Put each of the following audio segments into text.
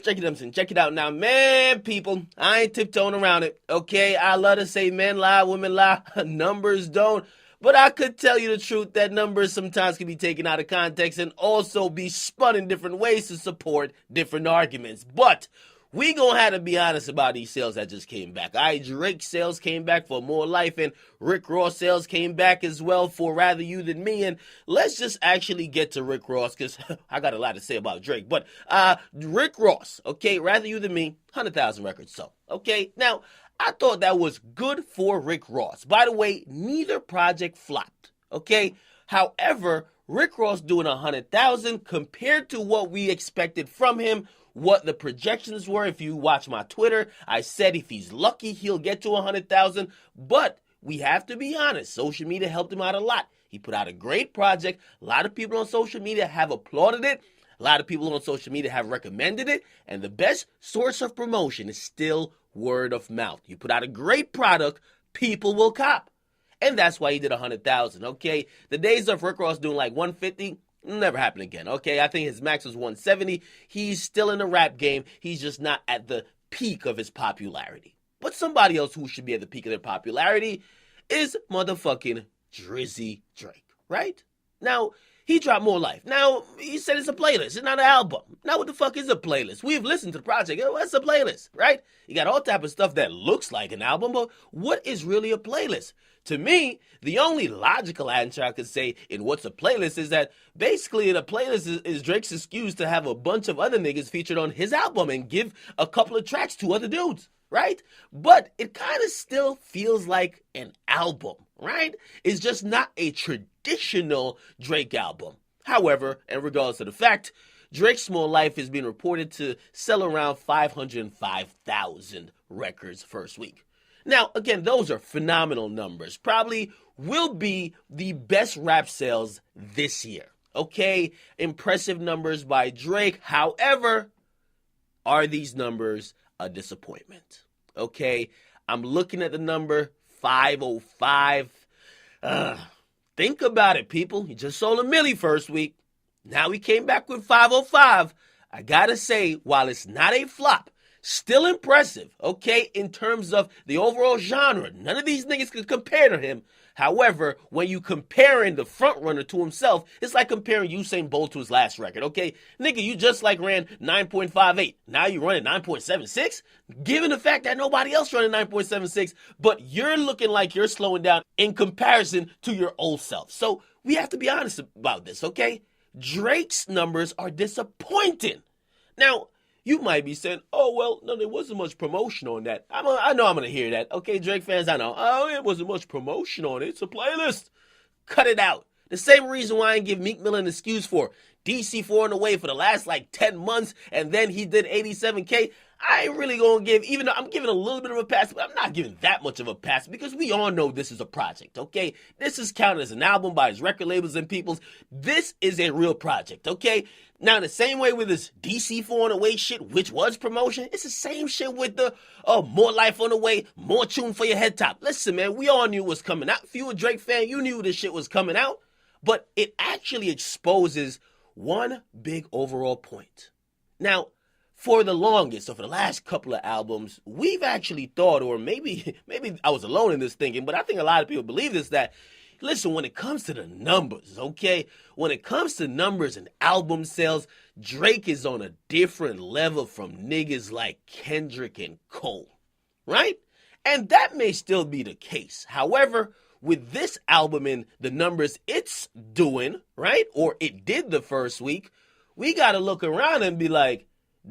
Check it out now. Man, people, I ain't tiptoeing around it, okay? I love to say men lie, women lie, numbers don't. But I could tell you the truth that numbers sometimes can be taken out of context and also be spun in different ways to support different arguments. But we gonna have to be honest about these sales that just came back. All right, Drake's sales came back for More Life, and Rick Ross sales came back as well for Rather You Than Me. And let's just actually get to Rick Ross, because I got a lot to say about Drake. But Rick Ross, okay, Rather You Than Me, 100,000 records sold. Okay, now I thought that was good for Rick Ross. By the way, neither project flopped. Okay, however, Rick Ross doing 100,000 compared to what we expected from him, what the projections were. If you watch my Twitter, I said if he's lucky, he'll get to 100,000. But we have to be honest, social media helped him out a lot. He put out a great project. A lot of people on social media have applauded it. A lot of people on social media have recommended it. And the best source of promotion is still word of mouth. You put out a great product, people will cop. And that's why he did 100,000, okay? The days of Rick Ross doing like 150, never happen again, okay? I think his max was 170. He's still in the rap game. He's just not at the peak of his popularity. But somebody else who should be at the peak of their popularity is motherfucking Drizzy Drake, right? Now, he dropped More Life. Now, he said it's a playlist. It's not an album. Now, what the fuck is a playlist? We've listened to the project. What's a playlist, right? You got all type of stuff that looks like an album, but what is really a playlist? To me, the only logical answer I could say in what's a playlist is that basically a playlist is Drake's excuse to have a bunch of other niggas featured on his album and give a couple of tracks to other dudes, right? But it kind of still feels like an album, right? It's just not a traditional Drake album. However, and regardless of the fact, Drake's More Life has been reported to sell around 505,000 records first week. Now, again, those are phenomenal numbers. Probably will be the best rap sales this year. Okay, impressive numbers by Drake. However, are these numbers a disappointment? Okay, I'm looking at the number 505. Think about it, people. He just sold a milli first week. Now he came back with 505. I gotta say, while it's not a flop, still impressive, okay, in terms of the overall genre. None of these niggas can compare to him. However, when you comparing the front runner to himself, it's like comparing Usain Bolt to his last record, okay? Nigga, you just like ran 9.58. Now you running 9.76? Given the fact that nobody else running 9.76, but you're looking like you're slowing down in comparison to your old self. So we have to be honest about this, okay? Drake's numbers are disappointing. Now, you might be saying, oh, well, no, there wasn't much promotion on that. I know I'm going to hear that. Okay, Drake fans, I know. Oh, it wasn't much promotion on it. It's a playlist. Cut it out. The same reason why I didn't give Meek Mill an excuse for DC4 on the way for the last, 10 months, and then he did 87K. I ain't really going to give, even though I'm giving a little bit of a pass, but I'm not giving that much of a pass because we all know this is a project, okay? This is counted as an album by his record labels and peoples. This is a real project, okay? Now, the same way with this DC4 on the way shit, which was promotion, it's the same shit with the More Life on the way, more tune for your head top. Listen, man, we all knew it was coming out. If you were a Drake fan, you knew this shit was coming out. But it actually exposes one big overall point. Now, for the longest, so for the last couple of albums, we've actually thought, or maybe I was alone in this thinking, but I think a lot of people believe this, that, listen, when it comes to the numbers, okay? When it comes to numbers and album sales, Drake is on a different level from niggas like Kendrick and Cole, right? And that may still be the case. However, with this album and the numbers it's doing, right? Or it did the first week, we got to look around and be like,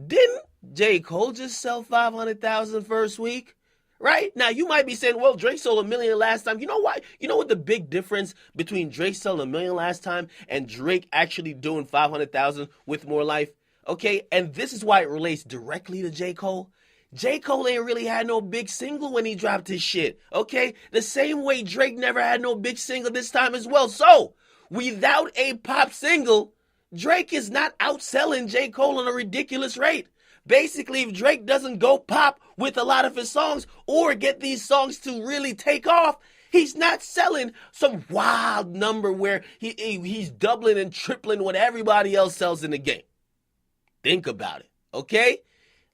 didn't J. Cole just sell 500,000 first week? Right? Now, you might be saying, well, Drake sold 1 million last time. You know why? You know what the big difference between Drake selling 1 million last time and Drake actually doing 500,000 with More Life? Okay? And this is why it relates directly to J. Cole. J. Cole ain't really had no big single when he dropped his shit. Okay? The same way Drake never had no big single this time as well. So, without a pop single, Drake is not outselling J. Cole on a ridiculous rate. Basically, if Drake doesn't go pop with a lot of his songs or get these songs to really take off, he's not selling some wild number where he's doubling and tripling what everybody else sells in the game. Think about it, okay?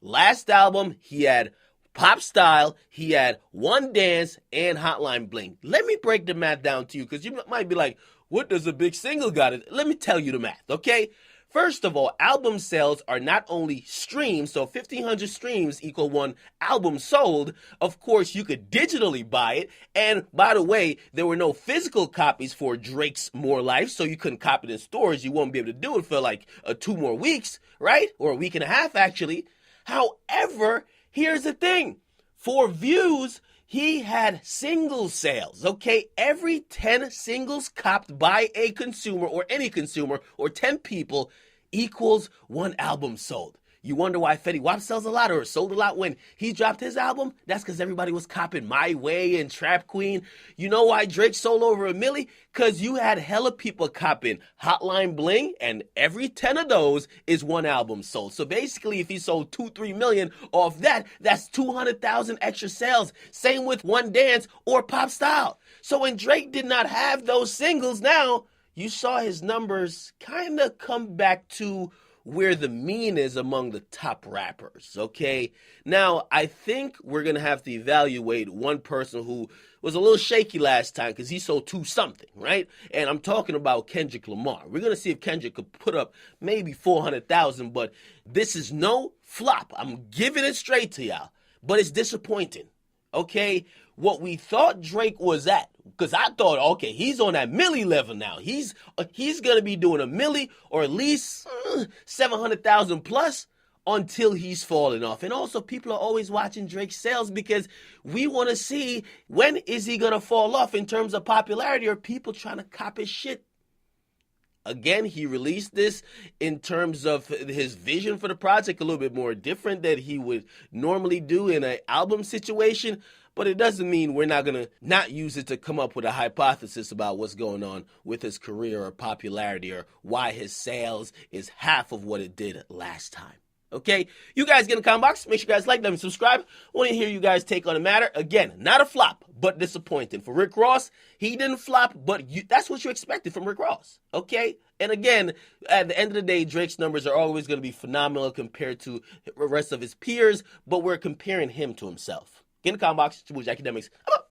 Last album, he had Pop Style, he had One Dance, and Hotline Bling. Let me break the math down to you, because you might be like, what does a big single got it? Let me tell you the math, okay? First of all, album sales are not only streams, so 1,500 streams equal one album sold. Of course, you could digitally buy it. And by the way, there were no physical copies for Drake's More Life, so you couldn't copy it in stores. You won't be able to do it for like 2 more weeks, right? Or a week and a half, actually. However, here's the thing. For views, he had single sales, okay? Every 10 singles copped by a consumer or any consumer or 10 people equals one album sold. You wonder why Fetty Wap sells a lot or sold a lot when he dropped his album? That's because everybody was copping My Way and Trap Queen. You know why Drake sold over 1 million? Because you had hella people copping Hotline Bling, and every 10 of those is one album sold. So basically, if he sold 2-3 million off that, that's 200,000 extra sales. Same with One Dance or Pop Style. So when Drake did not have those singles, now you saw his numbers kind of come back to where the mean is among the top rappers, okay? Now, I think we're going to have to evaluate one person who was a little shaky last time because he sold 2-something, right? And I'm talking about Kendrick Lamar. We're going to see if Kendrick could put up maybe 400,000, but this is no flop. I'm giving it straight to y'all, but it's disappointing, okay? What we thought Drake was at, because I thought, okay, he's on that milli level now. He's going to be doing a milli or at least 700,000 plus until he's falling off. And also, people are always watching Drake's sales because we want to see when is he going to fall off in terms of popularity, or people trying to copy his shit. Again, he released this in terms of his vision for the project, a little bit more different than he would normally do in an album situation. But it doesn't mean we're not going to not use it to come up with a hypothesis about what's going on with his career or popularity or why his sales is half of what it did last time. Okay? You guys get in the comment box. Make sure you guys like them and subscribe. I want to hear you guys' take on the matter. Again, not a flop, but disappointing. For Rick Ross, he didn't flop, but that's what you expected from Rick Ross. Okay? And again, at the end of the day, Drake's numbers are always going to be phenomenal compared to the rest of his peers, but we're comparing him to himself. Get in the comment box. It's Jackie Academics. I'm up.